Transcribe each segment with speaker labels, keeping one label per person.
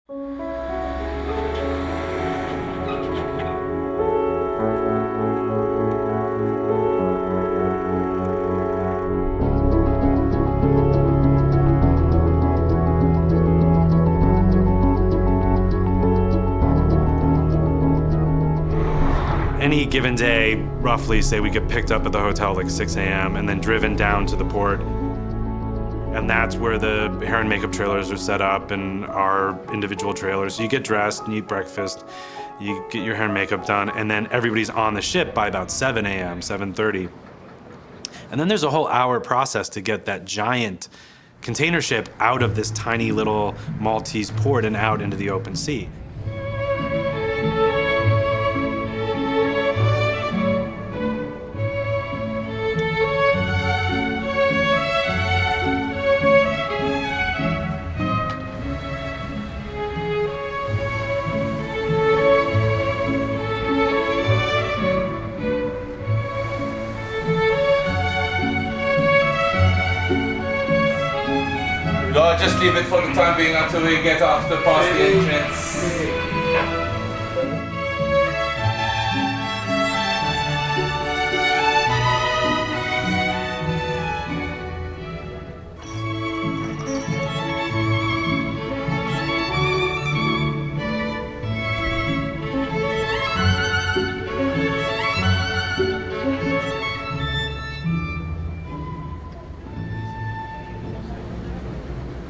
Speaker 1: Any given day, roughly, say we get picked up at the hotel like 6 a.m. and then driven down to the port. And that's where the hair and makeup trailers are set up and our individual trailers. So you get dressed and eat breakfast, you get your hair and makeup done, and then everybody's on the ship by about 7 a.m., 7:30. And then there's a whole hour process to get that giant container ship out of this tiny little Maltese port and out into the open sea.
Speaker 2: No, just leave it for the time being until we get off the past the entrance.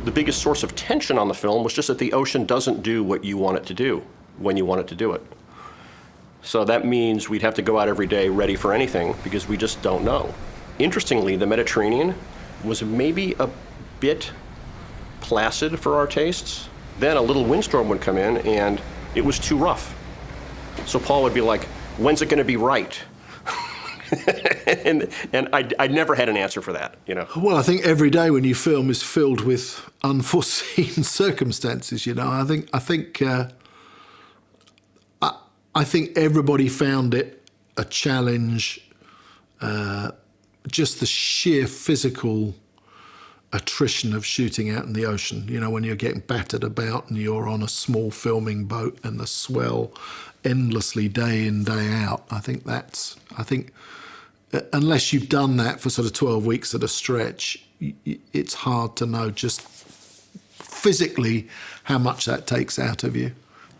Speaker 3: The biggest source of tension on the film was just that the ocean doesn't do what you want it to do when you want it to do it. So that means we'd have to go out every day ready for anything because we just don't know. Interestingly, the Mediterranean was maybe a bit placid for our tastes. Then a little windstorm would come in and it was too rough. So Paul would be like, when's it gonna be right? and I never had an answer for that, you know.
Speaker 4: Well, I think every day when you film is filled with unforeseen circumstances. You know, I think everybody found it a challenge. Just the sheer physical attrition of shooting out in the ocean. You know, when you're getting battered about and you're on a small filming boat and the swell endlessly day in, day out. I think unless you've done that for sort of 12 weeks at a stretch, it's hard to know just physically how much that takes out of you.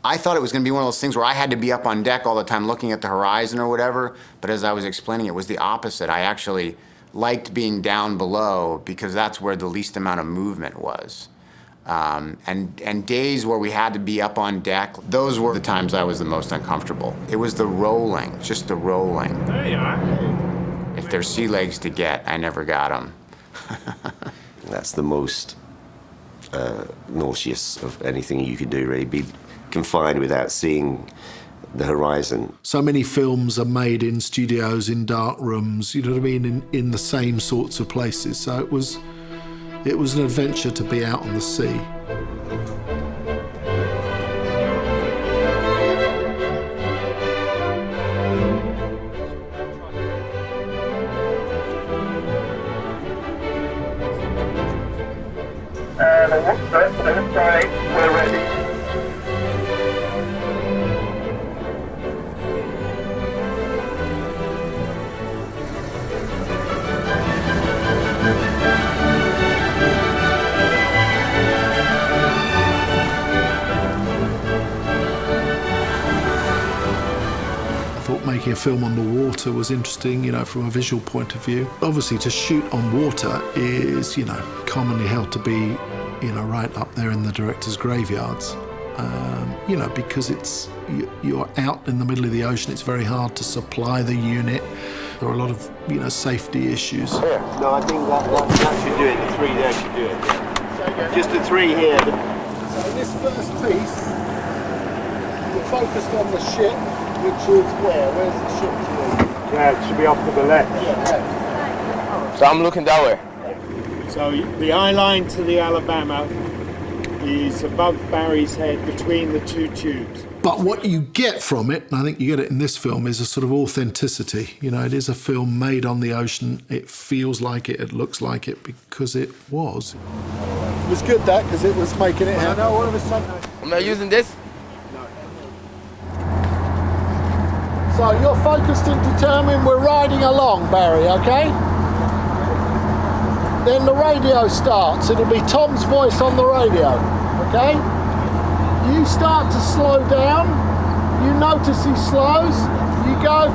Speaker 5: I thought it was going to be one of those things where I had to be up on deck all the time looking at the horizon or whatever, but as I was explaining, it was the opposite. I actually liked being down below because that's where the least amount of movement was. And days where we had to be up on deck, those were the times I was the most uncomfortable. It was the rolling, just the rolling.
Speaker 2: There you are.
Speaker 5: If there's sea legs to get, I never got them.
Speaker 6: That's the most nauseous of anything you could do, really. Be confined without seeing the horizon.
Speaker 4: So many films are made in studios, in dark rooms, you know what I mean, in the same sorts of places. So it was an adventure to be out on the sea.
Speaker 7: We're ready.
Speaker 4: Making a film on the water was interesting, you know, from a visual point of view. Obviously, to shoot on water is, you know, commonly held to be, you know, right up there in the director's graveyards. You know, because you're out in the middle of the ocean, it's very hard to supply the unit. There are a lot of, you know, safety issues.
Speaker 7: Yeah. No, I think that should do it. The three there should do it. Yeah. Just the three here.
Speaker 4: So this first piece, we're focused on the ship, which is where? Where's the ship to be?
Speaker 7: Yeah, it should be off to the left.
Speaker 2: So I'm looking that way.
Speaker 7: So the eye line to the Alabama
Speaker 8: He's above Barry's head between the two tubes.
Speaker 4: But what you get from it, and I think you get it in this film, is a sort of authenticity. You know, it is a film made on the ocean. It feels like it looks like it, because it was.
Speaker 8: It was good, that, because it was making it happen. No, all of a sudden...
Speaker 9: Am I using this?
Speaker 8: So you're focused and determined. We're riding along, Barry, okay? Then the radio starts. It'll be Tom's voice on the radio, okay? You start to slow down. You notice he slows. You go,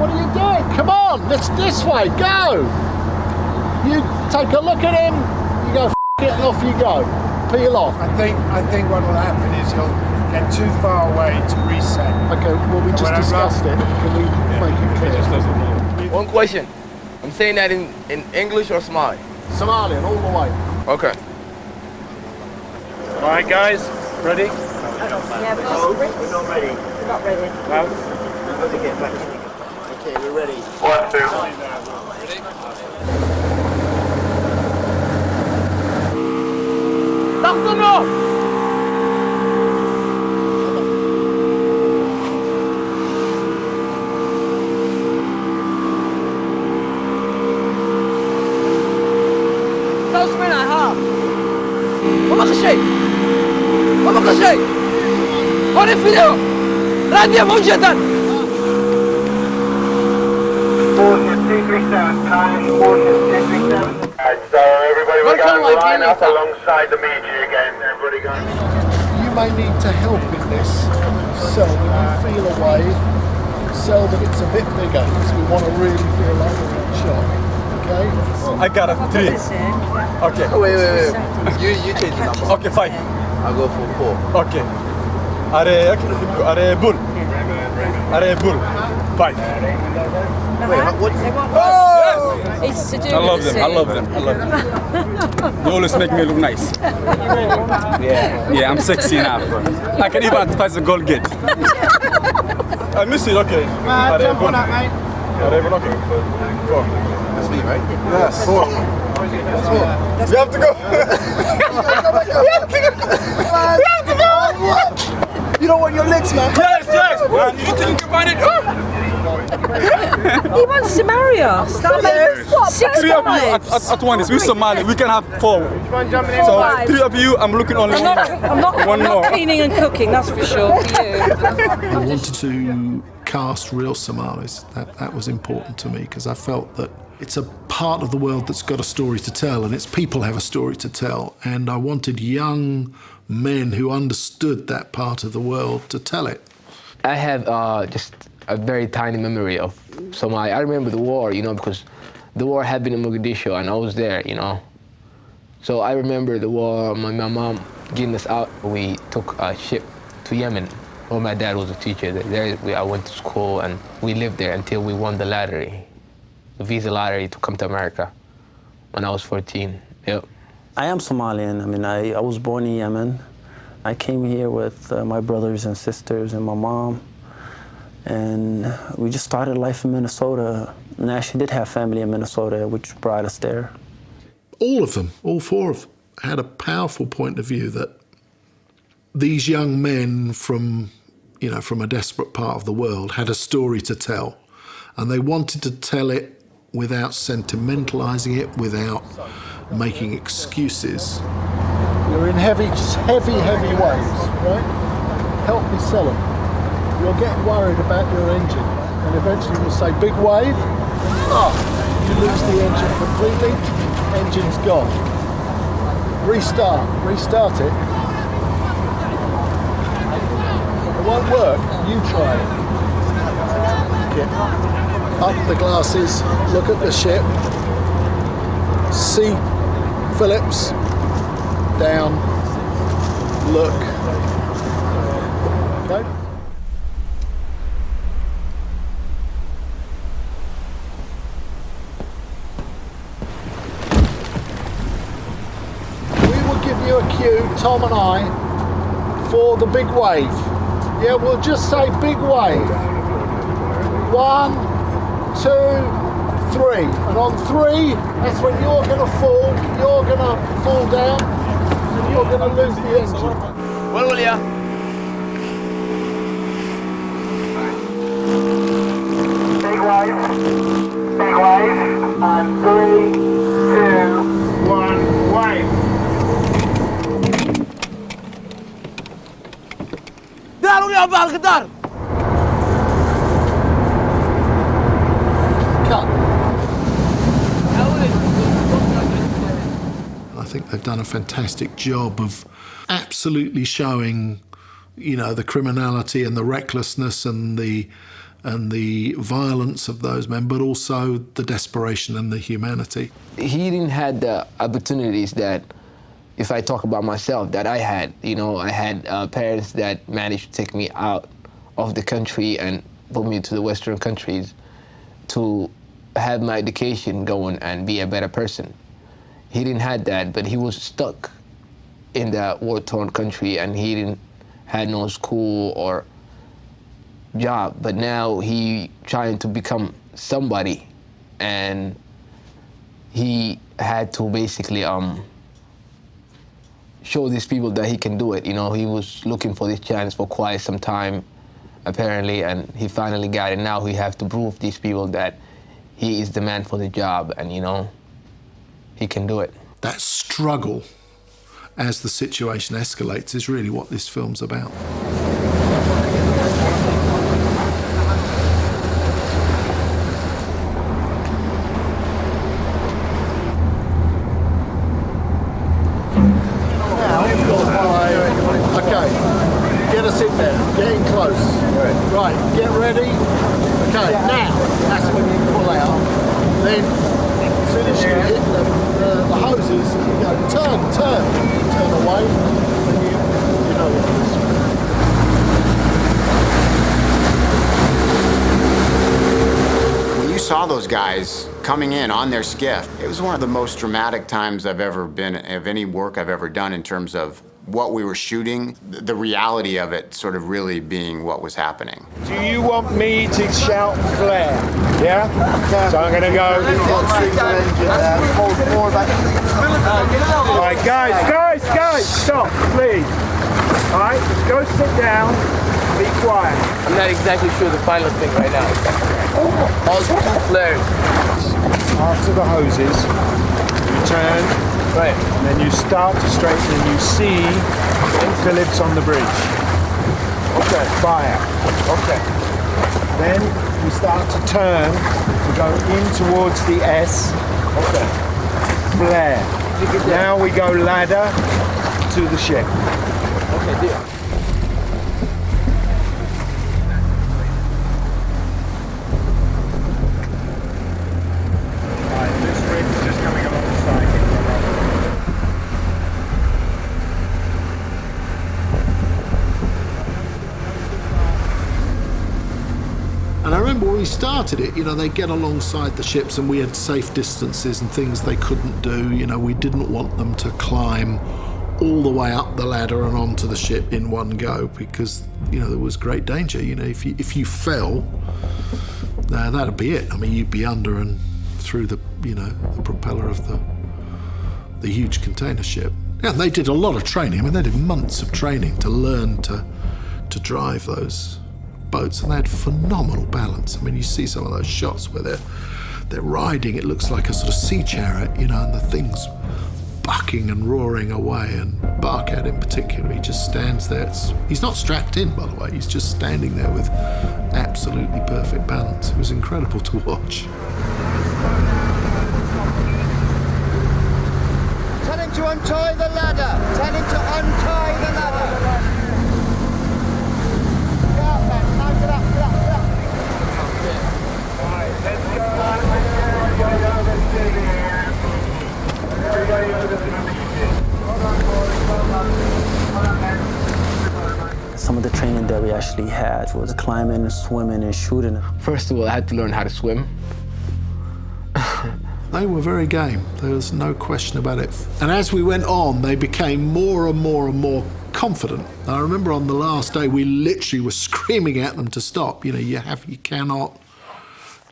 Speaker 8: what are you doing? Come on, it's this way, go! You take a look at him, you go, F it, and off you go. Peel off.
Speaker 10: I think what will happen is you'll get too far away to reset.
Speaker 8: Okay, well, we just discussed it. Can we make it clear?
Speaker 9: One question. I'm saying that in English or Somali?
Speaker 8: Somalian, all the way.
Speaker 9: Okay.
Speaker 10: All right, guys, ready?
Speaker 7: Yeah, we're not ready. We're not ready.
Speaker 10: No?
Speaker 7: We've got to get back in. Okay, we're ready.
Speaker 2: 1, 2.
Speaker 9: Nothing off! أبقى شيء هون الفيديو راديو موجة
Speaker 7: 4237, time 4237.
Speaker 2: So everybody we're going to line up alongside the media again. Everybody going.
Speaker 8: You may need to help in this cell. When you feel a wave, cell that it's a bit bigger, because we want to really feel like we're in shot. Okay?
Speaker 10: I got a 3. Okay.
Speaker 9: Wait. You change the number.
Speaker 10: Okay, 5.
Speaker 9: I'll go for 4.
Speaker 10: Okay. Are bull. 5.
Speaker 9: Wait, what?
Speaker 10: Oh!
Speaker 11: It's to do
Speaker 10: I love
Speaker 11: with
Speaker 10: them. I love them. They always make me look nice. Yeah, I'm sexy now. I can even advertise a goal gate. I miss it, okay.
Speaker 8: Jump on that, mate.
Speaker 10: Okay. 4.
Speaker 9: That's me, right?
Speaker 10: Yes. 4. You have to go.
Speaker 8: You don't want your legs, man.
Speaker 10: Yes. Man, you think you can find it?
Speaker 11: He wants to marry us. That makes what? 6
Speaker 10: 3 of you
Speaker 11: wives?
Speaker 10: at once. We're Somali. We can have 4. So
Speaker 11: wives.
Speaker 10: 3 of you, I'm looking only one.
Speaker 11: I'm not cleaning and cooking, that's for sure, for you.
Speaker 4: I wanted to cast real Somalis. That was important to me, because I felt that it's a part of the world that's got a story to tell, and its people have a story to tell. And I wanted young men who understood that part of the world to tell it.
Speaker 12: I have just a very tiny memory of Somalia. I remember the war, because the war happened in Mogadishu and I was there, So I remember the war, my mom getting us out. We took a ship to Yemen. Well, my dad was a teacher. There I went to school and we lived there until we won the lottery, the visa lottery to come to America when I was 14. Yep.
Speaker 13: I am Somalian. I mean, I was born in Yemen. I came here with my brothers and sisters and my mom. And we just started life in Minnesota. And I actually did have family in Minnesota, which brought us there.
Speaker 4: All of them, all 4 of them, had a powerful point of view that these young men from a desperate part of the world had a story to tell. And they wanted to tell it without sentimentalizing it, without making excuses.
Speaker 8: You're in heavy waves, right? Help me sell them. You'll get worried about your engine, and eventually you'll say, big wave, you lose the engine completely, engine's gone. Restart it. It won't work, you try it. Get up the glasses, look at the ship, see Phillips, down, look. Okay? We will give you a cue, Tom and I, for the big wave. Yeah, we'll just say big wave. 1, 2, 3. And on 3, that's when you're going to fall down, and you're going to lose the engine.
Speaker 9: When will ya?
Speaker 14: Big wave, and 3, 2, 1, wave.
Speaker 9: داروا يا بالقدار.
Speaker 4: I think they've done a fantastic job of absolutely showing, you know, the criminality and the recklessness and the violence of those men, but also the desperation and the humanity.
Speaker 12: He didn't have the opportunities that, if I talk about myself, that I had. You know, I had parents that managed to take me out of the country and put me to the Western countries to have my education going and be a better person. He didn't have that, but he was stuck in that war-torn country, and he didn't had no school or job. But now he trying to become somebody, and he had to basically show these people that he can do it. You know, he was looking for this chance for quite some time, apparently, and he finally got it. Now he has to prove these people that he is the man for the job, and you know, he can do it.
Speaker 4: That struggle as the situation escalates is really what this film's about.
Speaker 8: Okay, get us in there, get in close. Right, get ready. Okay, now, that's when you pull out. Then, as soon as you hit the hoses, you go turn away, and you know what it is.
Speaker 5: When you saw those guys coming in on their skiff, it was one of the most dramatic times I've ever been, of any work I've ever done, in terms of what we were shooting, the reality of it sort of really being what was happening.
Speaker 14: Do you want me to shout flare? Yeah? So I'm going to go. All right, guys, stop, please. All right, go sit down, be quiet.
Speaker 9: I'm not exactly sure the final thing right now. All 2 flares.
Speaker 14: After the hoses, you turn. Right. And then you start to straighten and you see Phillips on the bridge. Okay. Fire. Okay. Then we start to turn to go in towards the S. Okay. Flare. Now we go ladder to the ship.
Speaker 9: Okay, deal.
Speaker 14: Alright, this rig is just coming alongside.
Speaker 4: And I remember when we started it, you know, they get alongside the ships and we had safe distances and things they couldn't do. You know, we didn't want them to climb all the way up the ladder and onto the ship in one go because, you know, there was great danger. You know, if you fell, that'd be it. I mean, you'd be under and through the, you know, the propeller of the huge container ship. Yeah, they did a lot of training. I mean, they did months of training to learn to drive those boats, and they had phenomenal balance. I mean, you see some of those shots where they're riding, it looks like a sort of sea chariot, you know, and the thing's bucking and roaring away, and Barkat in particular, he just stands there. He's not strapped in, by the way, he's just standing there with absolutely perfect balance. It was incredible to watch.
Speaker 14: Tell him to untie the ladder. Tell him to untie the ladder.
Speaker 13: Some of the training that we actually had was climbing, swimming, and shooting.
Speaker 12: First of all, I had to learn how to swim.
Speaker 4: They were very game. There was no question about it. And as we went on, they became more and more and more confident. I remember on the last day, we literally were screaming at them to stop. You know, you cannot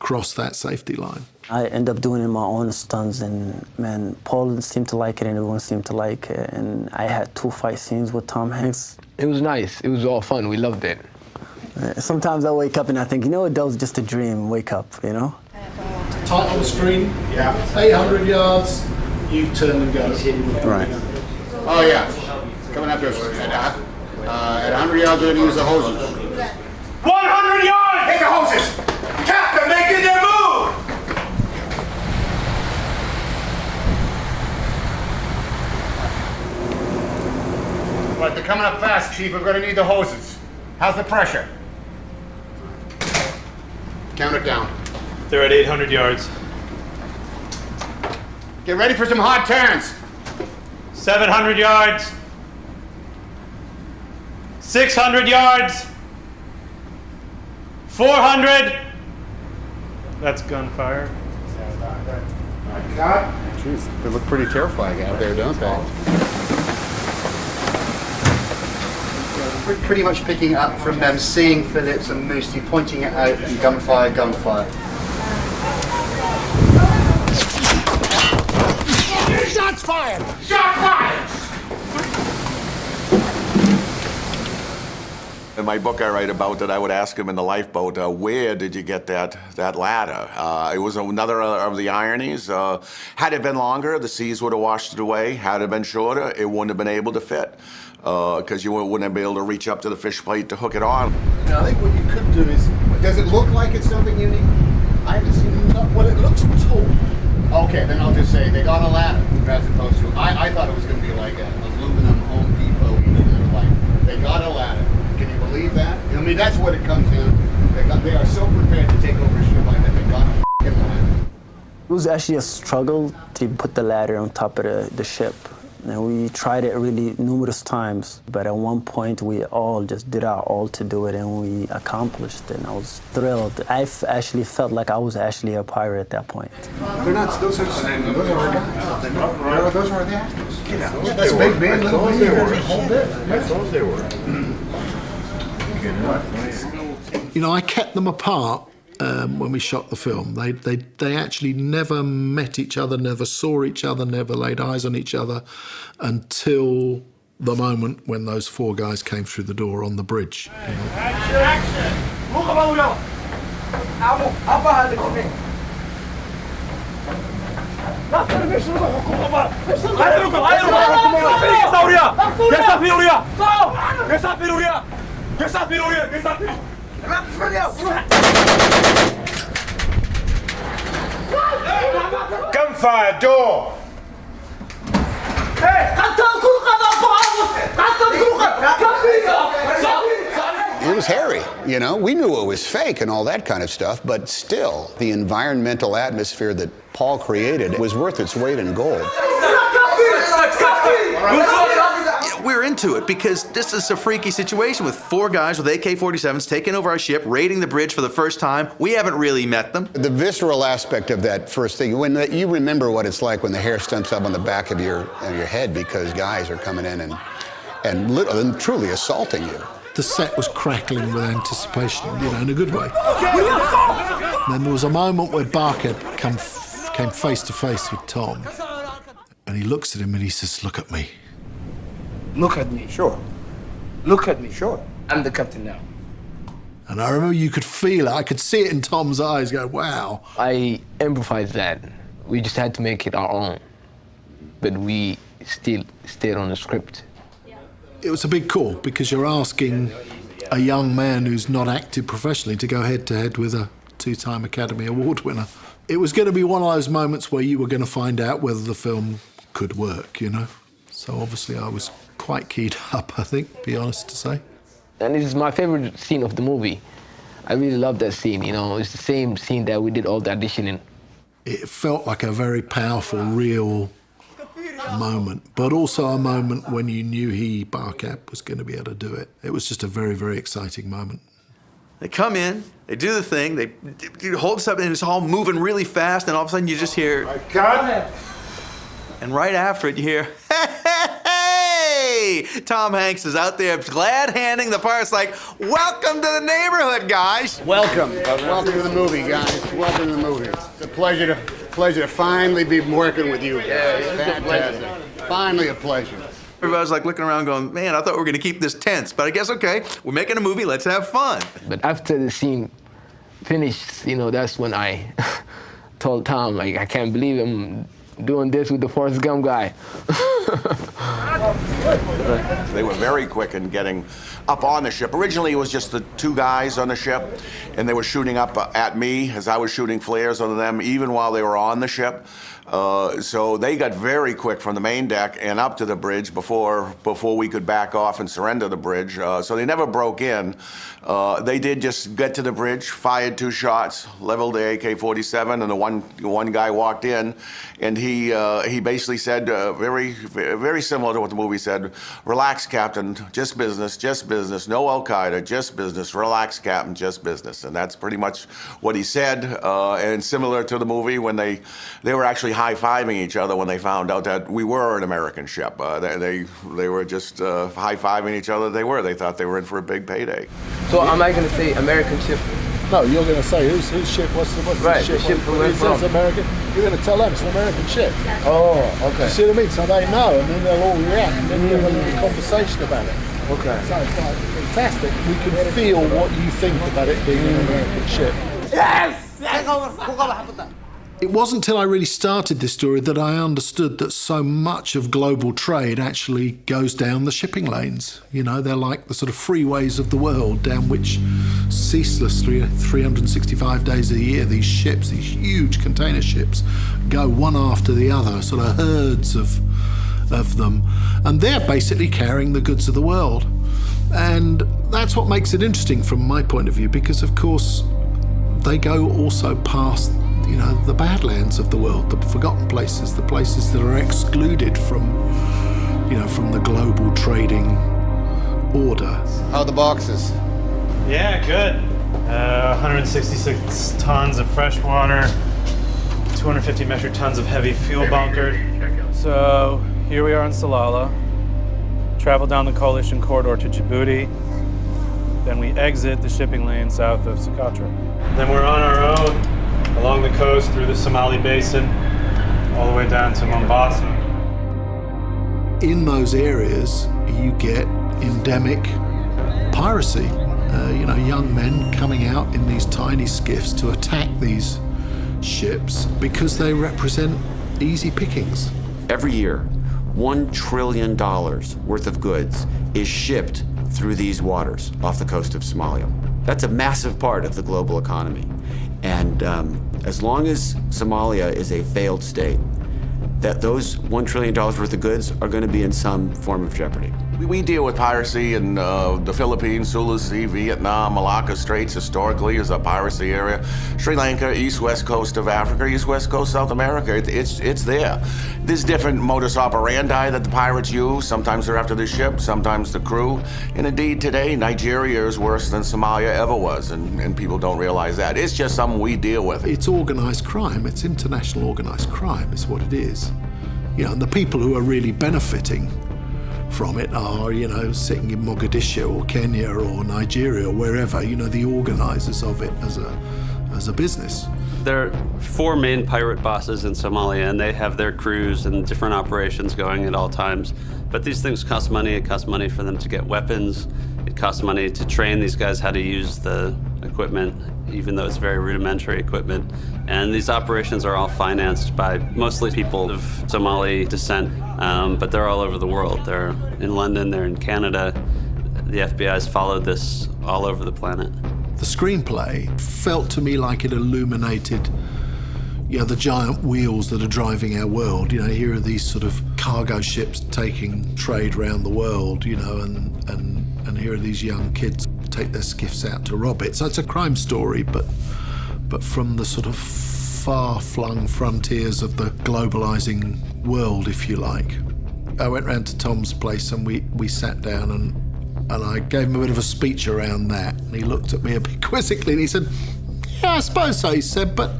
Speaker 4: cross that safety line.
Speaker 13: I end up doing my own stunts, and man, Paul seemed to like it and everyone seemed to like it. And I had 2 fight scenes with Tom Hanks.
Speaker 12: It was nice. It was all fun. We loved it.
Speaker 13: Sometimes I wake up and I think, you know what, that was just a dream. Wake up, you know?
Speaker 4: Tight on the screen. Yeah. 800 yards. You turn and go.
Speaker 5: Right. Oh yeah. Coming after us. At 100 yards, we're gonna use the hoses.
Speaker 7: 100 yards! Hit the hoses! Captain, making their move!
Speaker 5: Right, they're coming up fast, Chief. We're gonna need the hoses. How's the pressure? Count it down.
Speaker 1: They're at 800 yards.
Speaker 5: Get ready for some hard turns.
Speaker 1: 700 yards. 600 yards. 400. That's gunfire.
Speaker 5: God. Jeez, they look pretty terrifying out there, don't they?
Speaker 15: We're pretty much picking up from them seeing Phillips and Moosey pointing it out and gunfire, gunfire.
Speaker 7: Shots fired! Shot fired!
Speaker 16: In my book I write about that, I would ask him in the lifeboat, where did you get that ladder? It was another of the ironies. Had it been longer, the seas would have washed it away. Had it been shorter, it wouldn't have been able to fit. Because you wouldn't have been able to reach up to the fish plate to hook it on.
Speaker 15: Now, I think what you could do is, does it look like it's something unique? I haven't seen it. Well, it looks tall. Okay, then I'll just say they got a ladder as opposed to, I thought it was going to be like an aluminum Home Depot, like, they got a ladder. Can you believe that? I mean, that's what it comes down to. They are so prepared to take over a ship like that, they got a ladder.
Speaker 13: It was actually a struggle to put the ladder on top of the ship. And we tried it really numerous times, but at one point we all just did our all to do it, and we accomplished it, and I was thrilled. I actually felt like I was actually a pirate at that point.
Speaker 15: They're not, those are our guys. Those are the actors. That's big man, little man. That's all they were.
Speaker 4: You know, I kept them apart when we shot the film. They actually never met each other, never saw each other, never laid eyes on each other until the moment when those 4 guys came through the door on the bridge. You know?
Speaker 7: Action!
Speaker 15: Gunfire, door!
Speaker 17: It was hairy, you know. We knew it was fake and all that kind of stuff, but still, the environmental atmosphere that Paul created was worth its weight in gold.
Speaker 18: We're into it because this is a freaky situation with 4 guys with AK-47s taking over our ship, raiding the bridge for the first time. We haven't really met them.
Speaker 17: The visceral aspect of that first thing, when you remember what it's like when the hair stumps up on the back of your head because guys are coming in and truly assaulting you.
Speaker 4: The set was crackling with anticipation, you know, in a good way. Then there was a moment where Barker came face to face with Tom, and he looks at him and he says, "Look at me."
Speaker 9: Look at me.
Speaker 15: Sure.
Speaker 9: Look at me.
Speaker 15: Sure.
Speaker 9: I'm the captain now.
Speaker 4: And I remember you could feel it. I could see it in Tom's eyes go, wow.
Speaker 12: I improvised that. We just had to make it our own. But we still stayed on the script.
Speaker 4: It was a big call because you're asking a young man who's not acted professionally to go head-to-head with a 2-time Academy Award winner. It was going to be one of those moments where you were going to find out whether the film could work, you know? So obviously I was quite keyed up, I think, to be honest to say.
Speaker 12: And this is my favorite scene of the movie. I really love that scene, you know. It's the same scene that we did all the auditioning.
Speaker 4: It felt like a very powerful, real moment, but also a moment when you knew Barcap was going to be able to do it. It was just a very, very exciting moment.
Speaker 18: They come in, they do the thing, they hold something, and it's all moving really fast, and all of a sudden you just hear...
Speaker 15: God.
Speaker 18: And right after it, you hear, hey! Tom Hanks is out there glad handing the parts like, welcome to the neighborhood, guys.
Speaker 15: Welcome. Welcome to the movie, guys. Welcome to the movie. It's a pleasure to finally be working with you guys.
Speaker 18: Yeah, it's a pleasure.
Speaker 15: Finally a pleasure.
Speaker 18: Everybody's like looking around going, man, I thought we were gonna keep this tense, but I guess, okay, we're making a movie, let's have fun.
Speaker 12: But after the scene finished, you know, that's when I told Tom, like, I can't believe I'm doing this with the Forrest Gump guy.
Speaker 16: They were very quick in getting up on the ship. Originally, it was just the two guys on the ship, and they were shooting up at me as I was shooting flares on them, even while they were on the ship. So they got very quick from the main deck and up to the bridge before we could back off and surrender the bridge. So they never broke in. They did just get to the bridge, fired 2 shots, leveled the AK-47, and the one guy walked in, and he basically said, very similar to what the movie said, relax, Captain, just business, no Al-Qaeda, just business, relax, Captain, just business. And that's pretty much what he said, and similar to the movie when they were actually high-fiving each other when they found out that we were an American ship. They were just high-fiving each other. They thought they were in for a big payday.
Speaker 9: So am I going to say American ship?
Speaker 8: No, you're going to say whose ship? What's the
Speaker 9: Right,
Speaker 8: ship?
Speaker 9: the ship from where
Speaker 8: It says
Speaker 9: from?
Speaker 8: American. You're going to tell them it's an American ship.
Speaker 9: Oh, okay.
Speaker 8: You see what I mean? So they know, and then they'll all react, and then you have a little conversation about it.
Speaker 9: Okay.
Speaker 8: So it's like fantastic. We can feel what you think about it being an American ship.
Speaker 15: Yes!
Speaker 4: It wasn't until I really started this story that I understood that so much of global trade actually goes down the shipping lanes. You know, they're like the sort of freeways of the world down which ceaselessly, 365 days a year, these ships, these huge container ships, go one after the other, sort of herds of them. And they're basically carrying the goods of the world. And that's what makes it interesting from my point of view, because of course, they go also past, you know, the badlands of the world, the forgotten places, the places that are excluded from, you know, from the global trading order.
Speaker 15: How are the boxes?
Speaker 1: Yeah, good. 166 tons of fresh water, 250 metric tons of heavy fuel bunkered. So here we are in Salalah. Travel down the coalition corridor to Djibouti. Then we exit the shipping lane south of Socotra. Then we're on our own along the coast through the Somali Basin, all the way down to Mombasa.
Speaker 4: In those areas, you get endemic piracy. You know, young men coming out in these tiny skiffs to attack these ships because they represent easy pickings.
Speaker 19: Every year, $1 trillion worth of goods is shipped through these waters off the coast of Somalia. That's a massive part of the global economy. And as long as Somalia is a failed state, that those $1 trillion worth of goods are going to be in some form of jeopardy.
Speaker 16: We deal with piracy in the Philippines, Sulu Sea, Vietnam, Malacca Straits historically is a piracy area. Sri Lanka, east-west coast of Africa, east-west coast South America, it's there. There's different modus operandi that the pirates use. Sometimes they're after the ship, sometimes the crew. And indeed today, Nigeria is worse than Somalia ever was, and people don't realize that. It's just something we deal with.
Speaker 4: It's organized crime, it's international organized crime is what it is. You know, and the people who are really benefiting from it are, you know, sitting in Mogadishu or Kenya or Nigeria or wherever, you know, the organizers of it as a business.
Speaker 20: There are 4 main pirate bosses in Somalia, and they have their crews and different operations going at all times. But these things cost money. It costs money for them to get weapons. It costs money to train these guys how to use the equipment, even though it's very rudimentary equipment. And these operations are all financed by mostly people of Somali descent, but they're all over the world. They're in London, they're in Canada. The FBI's followed this all over the planet.
Speaker 4: The screenplay felt to me like it illuminated, you know, the giant wheels that are driving our world. You know, here are these sort of cargo ships taking trade around the world, you know, and here are these young kids take their skiffs out to rob it. So it's a crime story, but from the sort of far-flung frontiers of the globalizing world, if you like. I went round to Tom's place and we sat down and I gave him a bit of a speech around that. And he looked at me a bit quizzically and he said, yeah, I suppose so, he said, but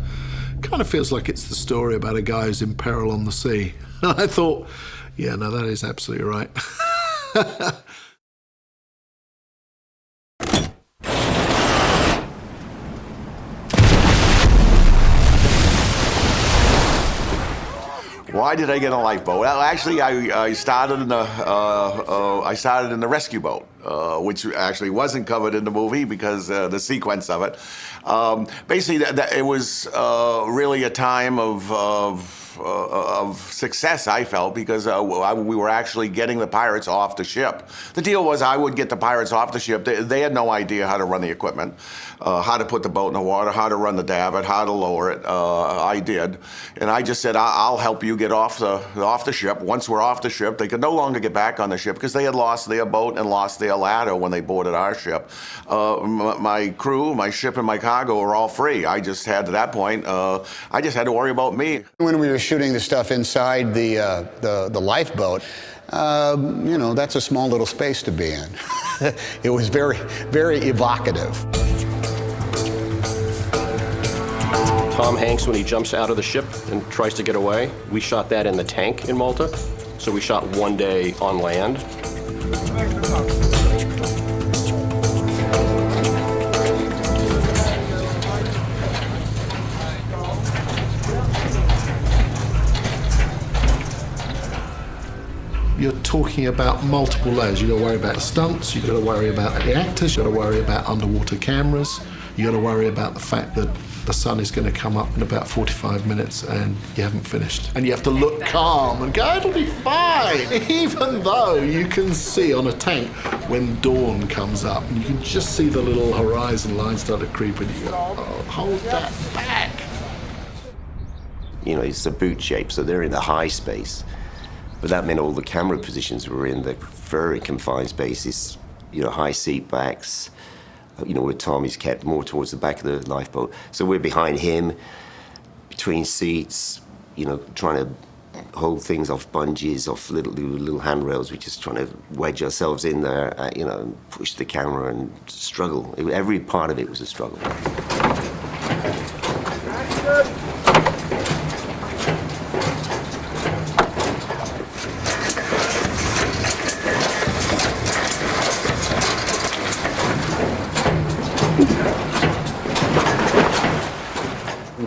Speaker 4: kind of feels like it's the story about a guy who's in peril on the sea. And I thought, yeah, no, that is absolutely right.
Speaker 16: Why did I get a lifeboat? Well, actually, I started in the rescue boat, which actually wasn't covered in the movie because the sequence of it. Basically, it was really a time of success, I felt, because we were actually getting the pirates off the ship. The deal was I would get the pirates off the ship. They had no idea how to run the equipment, how to put the boat in the water, how to run the davit, how to lower it. I did. And I just said, I'll help you get off the ship. Once we're off the ship, they could no longer get back on the ship because they had lost their boat and lost their ladder when they boarded our ship. My crew, my ship, and my cargo were all free. I just had, to that point, I just had to worry about me.
Speaker 17: When we were shooting the stuff inside the lifeboat, you know, that's a small little space to be in. It was very, very evocative.
Speaker 3: Tom Hanks, when he jumps out of the ship and tries to get away, we shot that in the tank in Malta. So we shot one day on land.
Speaker 4: You're talking about multiple layers. You've got to worry about the stunts, you've got to worry about the actors, you've got to worry about underwater cameras, you've got to worry about the fact that the sun is going to come up in about 45 minutes and you haven't finished. And you have to look calm and go, it'll be fine, even though you can see on a tank when dawn comes up and you can just see the little horizon line start to creep and you go, oh, hold that back.
Speaker 6: You know, it's a boot shape, so they're in the high space. But that meant all the camera positions were in the very confined spaces, you know, high seat backs, you know, where Tom is kept more towards the back of the lifeboat. So we're behind him, between seats, you know, trying to hold things off bungees, off little handrails. We're just trying to wedge ourselves in there, you know, and push the camera and struggle. Every part of it was a struggle.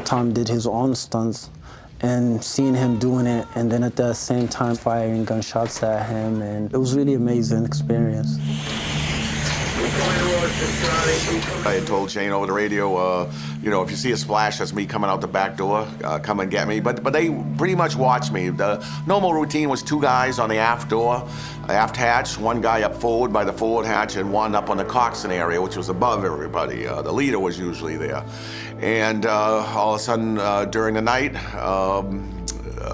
Speaker 13: Tom did his own stunts, and seeing him doing it, and then at the same time firing gunshots at him, and it was really amazing experience.
Speaker 16: I had told Shane over the radio, you know, if you see a splash, that's me coming out the back door, come and get me. But they pretty much watched me. The normal routine was 2 guys on the aft door, aft hatch, 1 guy up forward by the forward hatch, and 1 up on the coxswain area, which was above everybody. The leader was usually there. And all of a sudden, during the night,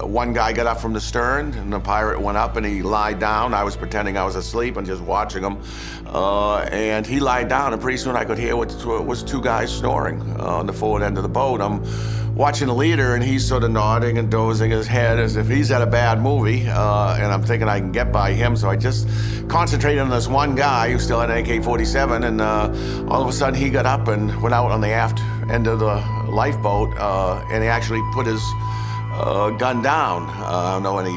Speaker 16: 1 guy got up from the stern, and the pirate went up and he lied down. I was pretending I was asleep and just watching him. And he lied down, and pretty soon I could hear what was 2 guys snoring on the forward end of the boat. I'm watching the leader, and he's sort of nodding and dozing his head as if he's at a bad movie. And I'm thinking I can get by him, so I just concentrated on this 1 guy who still had an AK-47, and all of a sudden he got up and went out on the aft end of the lifeboat, and he actually put his gun down. I don't know any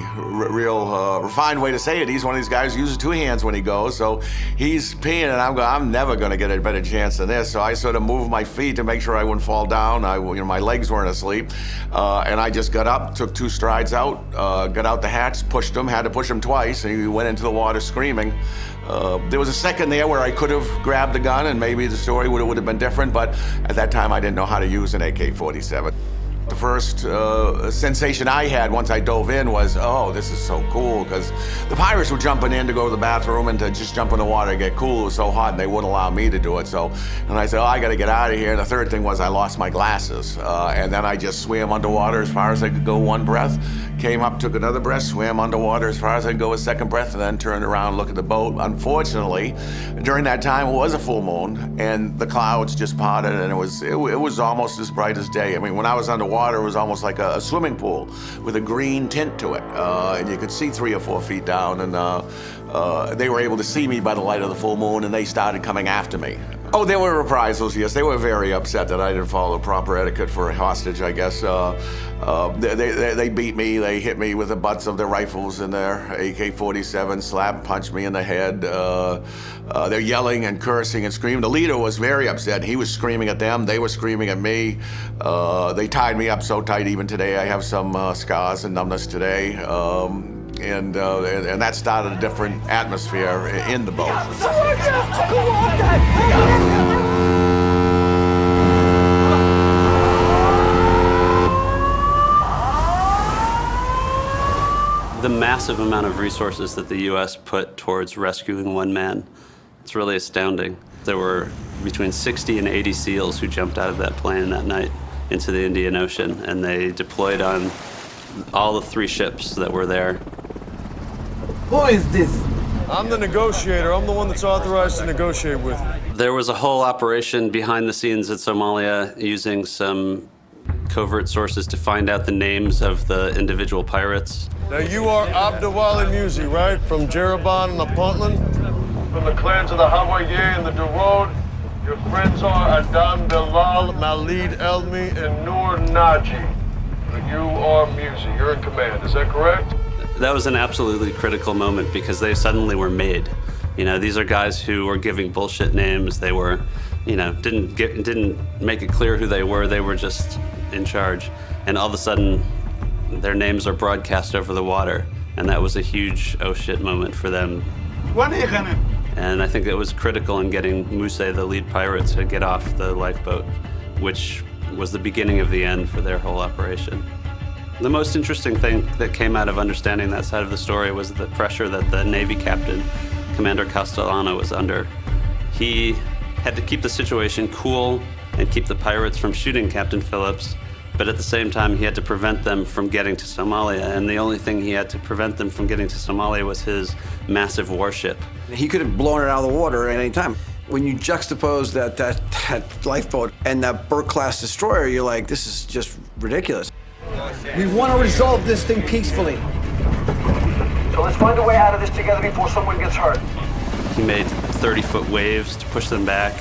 Speaker 16: real refined way to say it. He's one of these guys who uses 2 hands when he goes, so he's peeing, and I'm never going to get a better chance than this. So I sort of moved my feet to make sure I wouldn't fall down. You know, my legs weren't asleep, and I just got up, took 2 strides out, got out the hatch, pushed him, had to push him twice, and he went into the water screaming. There was a second there where I could have grabbed the gun, and maybe the story would have been different, but at that time I didn't know how to use an AK-47. The first sensation I had once I dove in was, oh, this is so cool, because the pirates were jumping in to go to the bathroom and to just jump in the water and get cool. It was so hot, and they wouldn't allow me to do it. So, and I said, oh, I got to get out of here. And the third thing was I lost my glasses. And then I just swam underwater as far as I could go 1 breath, came up, took another breath, swam underwater as far as I could go a 2nd breath, and then turned around, looked at the boat. Unfortunately, during that time, it was a full moon, and the clouds just parted, and it was almost as bright as day. I mean, when I was underwater, it was almost like a swimming pool with a green tint to it, and you could see 3 or 4 feet down, and they were able to see me by the light of the full moon, and they started coming after me. Oh, there were reprisals, yes. They were very upset that I didn't follow proper etiquette for a hostage, I guess. They beat me, they hit me with the butts of their rifles and their AK-47, slap, punched me in the head. They're yelling and cursing and screaming. The leader was very upset. He was screaming at them, they were screaming at me. They tied me up so tight, even today I have some scars and numbness today. And that started a different atmosphere in the boat.
Speaker 20: The massive amount of resources that the U.S. put towards rescuing one man, it's really astounding. There were between 60 and 80 SEALs who jumped out of that plane that night into the Indian Ocean, and they deployed on all the 3 ships that were there.
Speaker 21: Who is this?
Speaker 22: I'm the negotiator. I'm the one that's authorized to negotiate with you.
Speaker 20: There was a whole operation behind the scenes in Somalia using some covert sources to find out the names of the individual pirates.
Speaker 22: Now, you are Abdulwali Musi, right? From Jeroboam and the Puntland? From the clans of the Hawaye and the Darood. Your friends are Adam Bilal, Malid Elmi, and Noor Naji. You are Musi. You're in command. Is that correct?
Speaker 20: That was an absolutely critical moment because they suddenly were made. You know, these are guys who were giving bullshit names. They were, you know, didn't make it clear who they were. They were just in charge. And all of a sudden, their names are broadcast over the water. And that was a huge oh shit moment for them. And I think it was critical in getting Musée, the lead pirate, to get off the lifeboat, which was the beginning of the end for their whole operation. The most interesting thing that came out of understanding that side of the story was the pressure that the Navy captain, Commander Castellano, was under. He had to keep the situation cool and keep the pirates from shooting Captain Phillips, but at the same time he had to prevent them from getting to Somalia, and the only thing he had to prevent them from getting to Somalia was his massive warship.
Speaker 23: He could have blown it out of the water at any time. When you juxtapose that lifeboat and that Burke-class destroyer, you're like, this is just ridiculous.
Speaker 21: We want to resolve this thing peacefully. So let's find a way out of this together before someone gets hurt.
Speaker 20: He made 30-foot waves to push them back.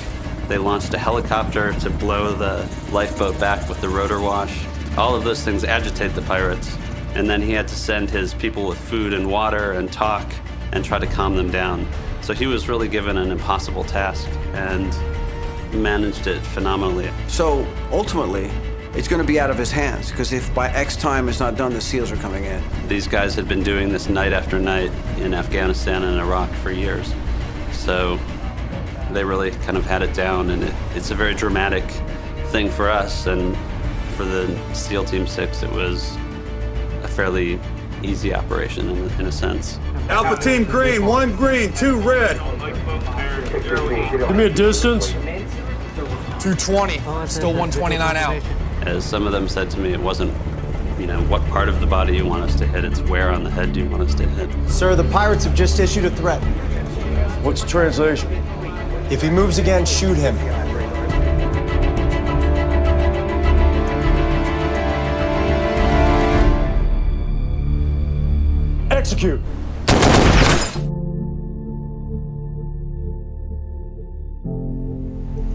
Speaker 20: They launched a helicopter to blow the lifeboat back with the rotor wash. All of those things agitate the pirates. And then he had to send his people with food and water and talk and try to calm them down. So he was really given an impossible task and managed it phenomenally.
Speaker 23: So ultimately, it's going to be out of his hands, because if by X time it's not done, the SEALs are coming in.
Speaker 20: These guys had been doing this night after night in Afghanistan and Iraq for years. So they really kind of had it down, and it's a very dramatic thing for us, and for the SEAL Team 6, it was a fairly easy operation in a sense.
Speaker 22: Alpha Team Green, 1 green, 2 red. Give me a distance.
Speaker 24: 220, still 129 out.
Speaker 20: As some of them said to me, it wasn't, you know, what part of the body you want us to hit, it's where on the head do you want us to hit.
Speaker 24: Sir, the pirates have just issued a threat.
Speaker 22: What's the translation?
Speaker 24: If he moves again, shoot him.
Speaker 22: Execute.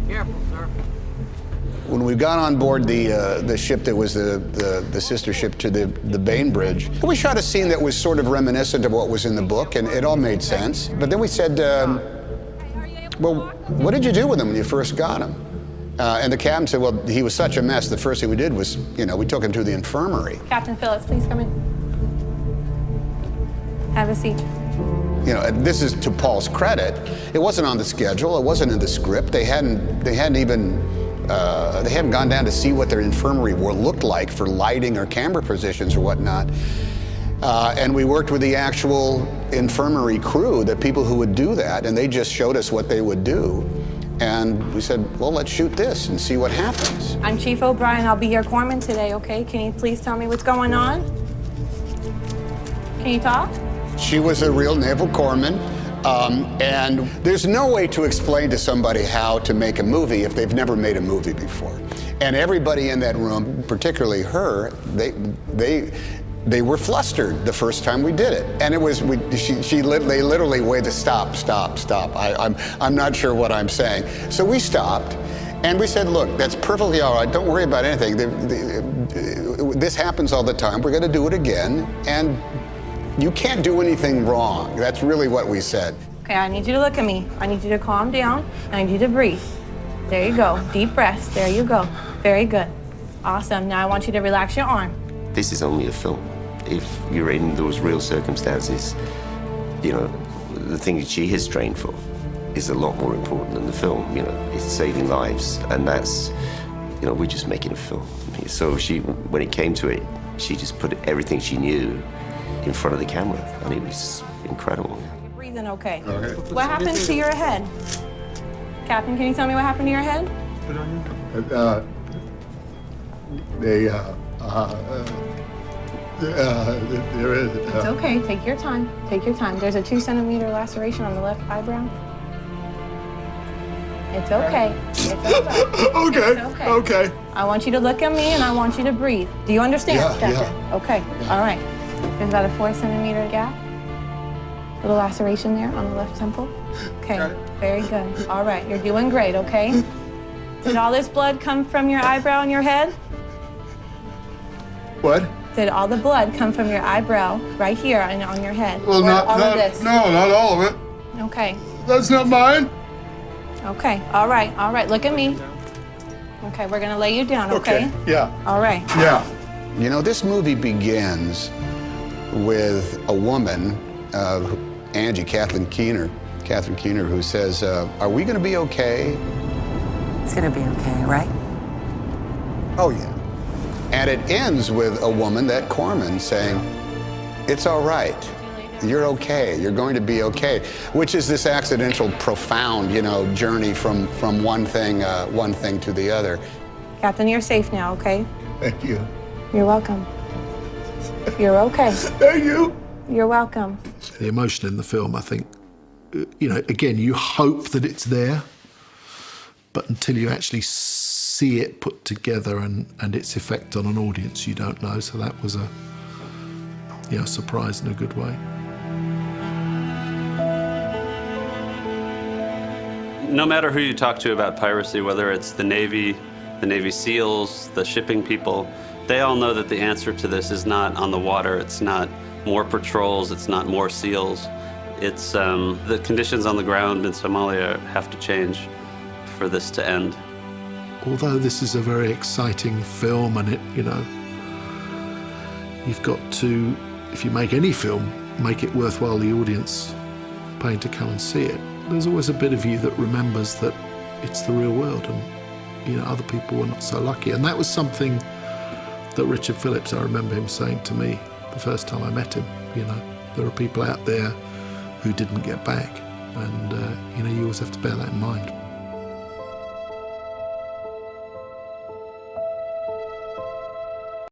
Speaker 21: Careful, sir.
Speaker 17: When we got on board the ship that was the sister ship to the Bainbridge, we shot a scene that was sort of reminiscent of what was in the book, and it all made sense. But then we said, well, what did you do with him when you first got him? And the captain said, well, he was such a mess, the first thing we did was, you know, we took him to the infirmary.
Speaker 25: Captain Phillips, please come in. Have a seat.
Speaker 17: You know, this is to Paul's credit. It wasn't on the schedule. It wasn't in the script. They hadn't gone down to see what their infirmary looked like for lighting or camera positions or whatnot. And we worked with the actual infirmary crew, the people who would do that, and they just showed us what they would do. And we said, well, let's shoot this and see what happens.
Speaker 25: I'm Chief O'Brien. I'll be your corpsman today, okay? Can you please tell me what's going on? Can you talk?
Speaker 17: She was a real naval corpsman. And there's no way to explain to somebody how to make a movie if they've never made a movie before. And everybody in that room, particularly her, they were flustered the first time we did it. And it was, they literally waved stop. I'm not sure what I'm saying. So we stopped and we said, look, that's perfectly all right. Don't worry about anything. This happens all the time. We're gonna do it again. And you can't do anything wrong. That's really what we said.
Speaker 25: Okay, I need you to look at me. I need you to calm down. I need you to breathe. There you go. Deep breaths. There you go. Very good. Awesome. Now I want you to relax your arm.
Speaker 6: This is only a film. If you're in those real circumstances, you know, the thing that she has trained for is a lot more important than the film. You know, it's saving lives, and that's, you know, we're just making a film. So she, when it came to it, she just put everything she knew in front of the camera, and it was incredible.
Speaker 25: You're breathing okay. What happened to your head? Captain, can you tell me what happened to your head?
Speaker 4: There is.
Speaker 25: It's okay. Take your time. Take your time. There's a 2-centimeter laceration on the left eyebrow. It's okay. It's okay. It's
Speaker 4: Okay.
Speaker 25: I want you to look at me and I want you to breathe. Do you understand, Captain?
Speaker 4: Yeah.
Speaker 25: Okay. All right. There's about a 4-centimeter gap. Little laceration there on the left temple. Okay. Very good. All right. You're doing great, okay? Did all this blood come from your eyebrow and your head?
Speaker 4: What?
Speaker 25: Did all the blood come from your eyebrow right here and on your head?
Speaker 4: Well,
Speaker 25: Or
Speaker 4: not
Speaker 25: all of this?
Speaker 4: No, not all of it.
Speaker 25: Okay.
Speaker 4: That's not mine.
Speaker 25: Okay. All right. All right. Look at me. Okay. We're gonna lay you down. Okay.
Speaker 17: Yeah.
Speaker 25: All right.
Speaker 17: Yeah. You know, this movie begins with a woman, Kathleen Keener, who says, "Are we going to be okay?"
Speaker 2: It's going to be okay, right?
Speaker 17: Oh yeah. And it ends with a woman, that Corman, saying, "It's all right. You're okay. You're going to be okay," which is this accidental, profound, you know, journey from one thing to the other.
Speaker 25: Captain, you're safe now. Okay.
Speaker 4: Thank you.
Speaker 25: You're welcome. You're okay.
Speaker 4: Thank you.
Speaker 25: You're welcome.
Speaker 4: The emotion in the film, I think, you know, again, you hope that it's there, but until you actually see it put together and its effect on an audience, you don't know. So that was a, you know, surprise in a good way.
Speaker 20: No matter who you talk to about piracy, whether it's the Navy SEALs, the shipping people, they all know that the answer to this is not on the water. It's not more patrols. It's not more SEALs. It's the conditions on the ground in Somalia have to change for this to end.
Speaker 4: Although this is a very exciting film and it, you know, you've got to, if you make any film, make it worthwhile the audience paying to come and see it. There's always a bit of you that remembers that it's the real world and, you know, other people were not so lucky. And that was something that Richard Phillips, I remember him saying to me the first time I met him, you know, there are people out there who didn't get back. And, you know, you always have to bear that in mind.